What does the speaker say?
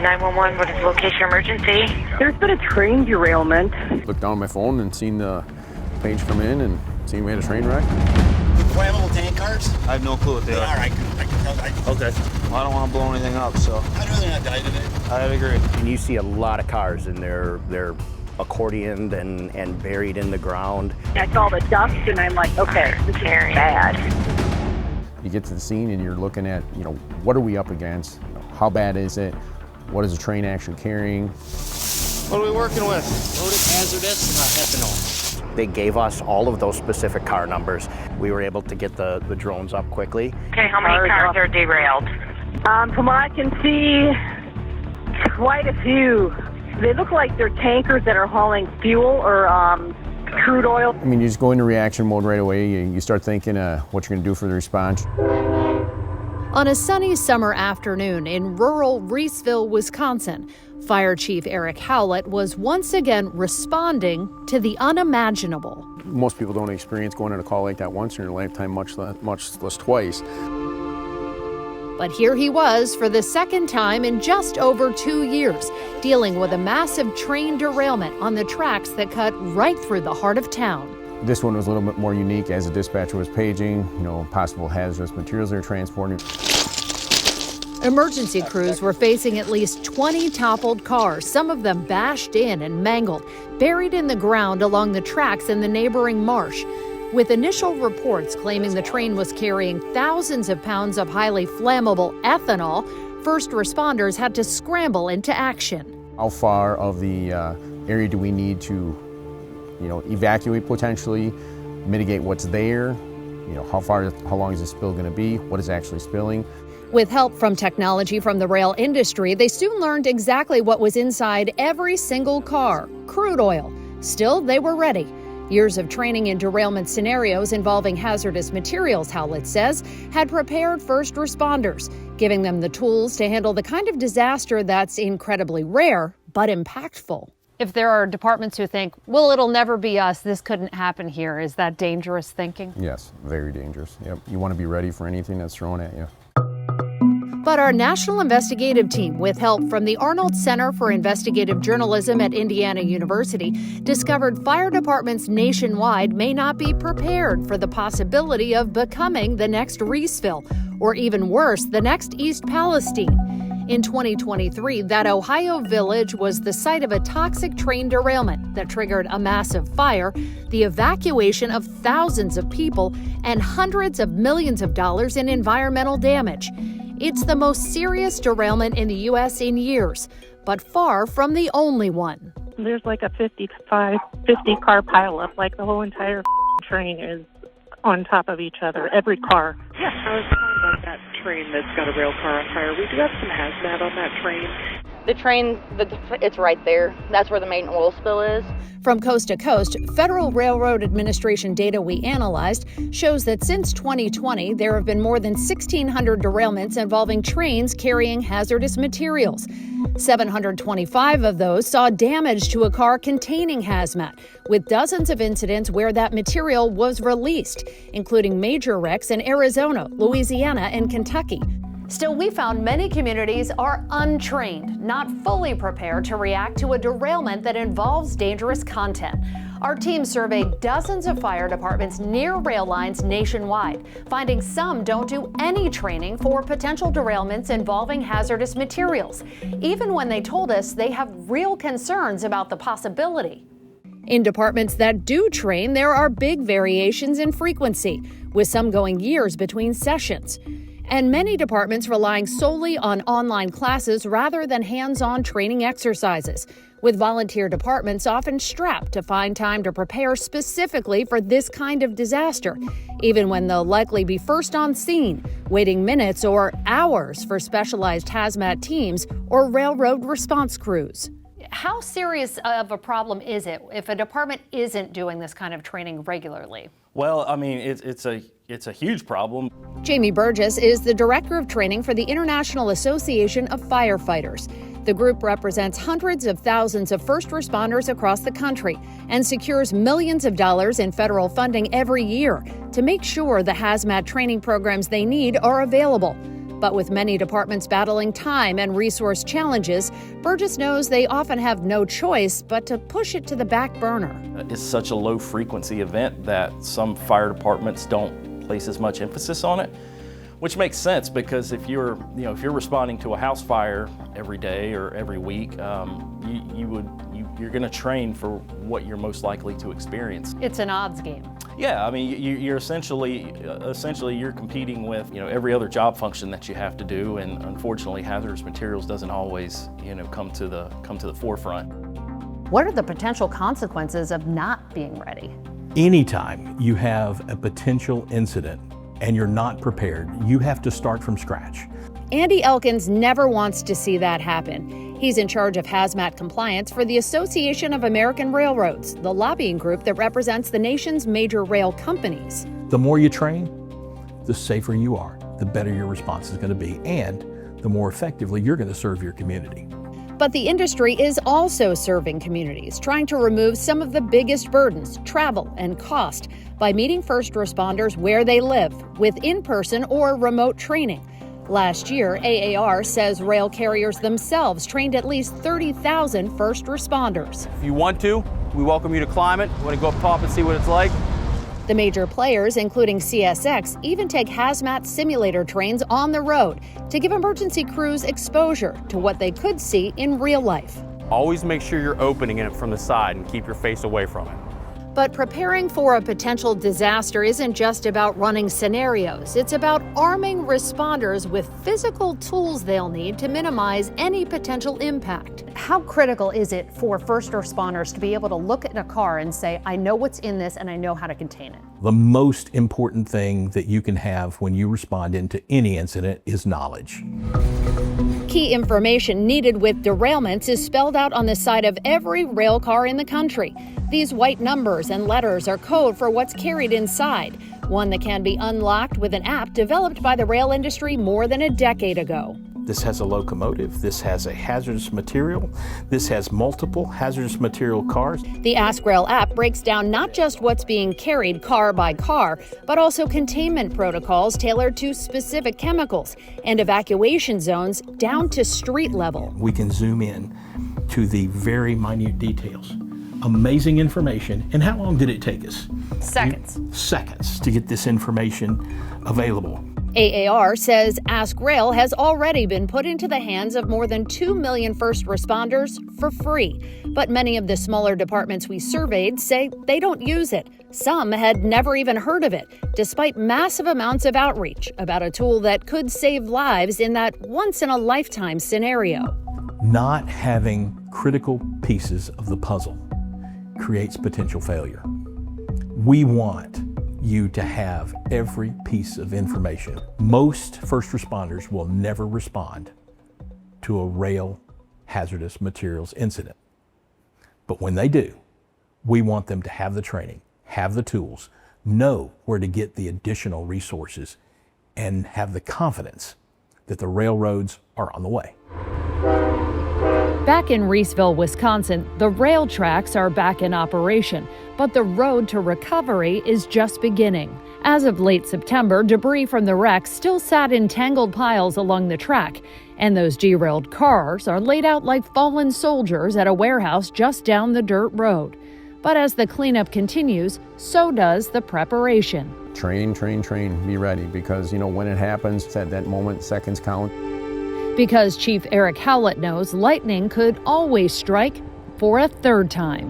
911, what is the location emergency? There's been a train derailment. Looked down on my phone and seen the page come in and seen we had a train wreck. Flammable tank cars? I have no clue what they are. I can tell. Okay. Well, I don't want to blow anything up, so. I'd rather not die today. I'd agree. And you see a lot of cars and they're accordioned and buried in the ground. I saw the dust and I'm like, okay, this is bad. You get to the scene and you're looking at, what are we up against? How bad is it? What is the train actually carrying? What are we working with? Loaded hazardous ethanol. They gave us all of those specific car numbers. We were able to get the drones up quickly. Okay, how many cars are derailed? From what I can see, quite a few. They look like they're tankers that are hauling fuel or crude oil. I mean, you just go into reaction mode right away. You start thinking what you're going to do for the response. On a sunny summer afternoon in rural Reeseville, Wisconsin, Fire Chief Eric Howlett was once again responding to the unimaginable. Most people don't experience going on a call like that once in their lifetime, much less twice. But here he was for the second time in just over 2 years, dealing with a massive train derailment on the tracks that cut right through the heart of town. This one was a little bit more unique as the dispatcher was paging, possible hazardous materials they were transporting. Emergency crews were facing at least 20 toppled cars, some of them bashed in and mangled, buried in the ground along the tracks in the neighboring marsh. With initial reports claiming the train was carrying thousands of pounds of highly flammable ethanol, first responders had to scramble into action. How far of the area do we need to, evacuate potentially, mitigate what's there? How long is the spill going to be? What is actually spilling? With help from technology from the rail industry, they soon learned exactly what was inside every single car: crude oil. Still, they were ready. Years of training in derailment scenarios involving hazardous materials, Howlett says, had prepared first responders, giving them the tools to handle the kind of disaster that's incredibly rare but impactful. If there are departments who think, well, it'll never be us, this couldn't happen here, is that dangerous thinking? Yes, very dangerous. Yep. You want to be ready for anything that's thrown at you. But our national investigative team, with help from the Arnolt Center for Investigative Journalism at Indiana University, discovered fire departments nationwide may not be prepared for the possibility of becoming the next Reeseville, or even worse, the next East Palestine. In 2023, that Ohio village was the site of a toxic train derailment that triggered a massive fire, the evacuation of thousands of people, and hundreds of millions of dollars in environmental damage. It's the most serious derailment in the U.S. in years, but far from the only one. There's like a 50 car pileup, like the whole entire train is on top of each other, every car. Yeah, I was calling about that train that's got a rail car on fire. We do have some hazmat on that train. The train, it's right there. That's where the main oil spill is. From coast to coast, Federal Railroad Administration data we analyzed shows that since 2020, there have been more than 1,600 derailments involving trains carrying hazardous materials. 725 of those saw damage to a car containing hazmat, with dozens of incidents where that material was released, including major wrecks in Arizona, Louisiana, and Kentucky. Still, we found many communities are untrained, not fully prepared to react to a derailment that involves dangerous content. Our team surveyed dozens of fire departments near rail lines nationwide, finding some don't do any training for potential derailments involving hazardous materials, even when they told us they have real concerns about the possibility. In departments that do train, there are big variations in frequency, with some going years between sessions. And many departments relying solely on online classes rather than hands-on training exercises, with volunteer departments often strapped to find time to prepare specifically for this kind of disaster, even when they'll likely be first on scene, waiting minutes or hours for specialized hazmat teams or railroad response crews. How serious of a problem is it if a department isn't doing this kind of training regularly? Well, I mean, it's a huge problem. Jamie Burgess is the director of training for the International Association of Firefighters. The group represents hundreds of thousands of first responders across the country and secures millions of dollars in federal funding every year to make sure the hazmat training programs they need are available. But with many departments battling time and resource challenges, Burgess knows they often have no choice but to push it to the back burner. It's such a low frequency event that some fire departments don't place as much emphasis on it, which makes sense because if you're responding to a house fire every day or every week, you're going to train for what you're most likely to experience. It's an odds game. Yeah, I mean, you're essentially you're competing with every other job function that you have to do, and unfortunately, hazardous materials doesn't always come to the forefront. What are the potential consequences of not being ready? Anytime you have a potential incident and you're not prepared, you have to start from scratch. Andy Elkins never wants to see that happen. He's in charge of hazmat compliance for the Association of American Railroads, the lobbying group that represents the nation's major rail companies. The more you train, the safer you are, the better your response is going to be, and the more effectively you're going to serve your community. But the industry is also serving communities, trying to remove some of the biggest burdens, travel and cost, by meeting first responders where they live, with in-person or remote training. Last year, AAR says rail carriers themselves trained at least 30,000 first responders. If you want to, we welcome you to climb it. Want to go up top and see what it's like? The major players, including CSX, even take hazmat simulator trains on the road to give emergency crews exposure to what they could see in real life. Always make sure you're opening it from the side and keep your face away from it. But preparing for a potential disaster isn't just about running scenarios. It's about arming responders with physical tools they'll need to minimize any potential impact. How critical is it for first responders to be able to look at a car and say, I know what's in this and I know how to contain it? The most important thing that you can have when you respond into any incident is knowledge. Key information needed with derailments is spelled out on the side of every rail car in the country. These white numbers and letters are code for what's carried inside, one that can be unlocked with an app developed by the rail industry more than a decade ago. This has a locomotive, this has a hazardous material, this has multiple hazardous material cars. The Ask Rail app breaks down not just what's being carried car by car, but also containment protocols tailored to specific chemicals and evacuation zones down to street level. We can zoom in to the very minute details. Amazing information. And how long did it take us? Seconds. Seconds to get this information available. AAR says Ask Rail has already been put into the hands of more than 2 million first responders for free. But many of the smaller departments we surveyed say they don't use it. Some had never even heard of it, despite massive amounts of outreach about a tool that could save lives in that once-in-a-lifetime scenario. Not having critical pieces of the puzzle creates potential failure. We want you to have every piece of information. Most first responders will never respond to a rail hazardous materials incident. But when they do, we want them to have the training, have the tools, know where to get the additional resources, and have the confidence that the railroads are on the way. Back in Reeseville, Wisconsin, the rail tracks are back in operation, but the road to recovery is just beginning. As of late September, debris from the wreck still sat in tangled piles along the track, and those derailed cars are laid out like fallen soldiers at a warehouse just down the dirt road. But as the cleanup continues, so does the preparation. Train, train, train, be ready, because when it happens, at that moment, seconds count. Because Chief Eric Howlett knows lightning could always strike for a third time.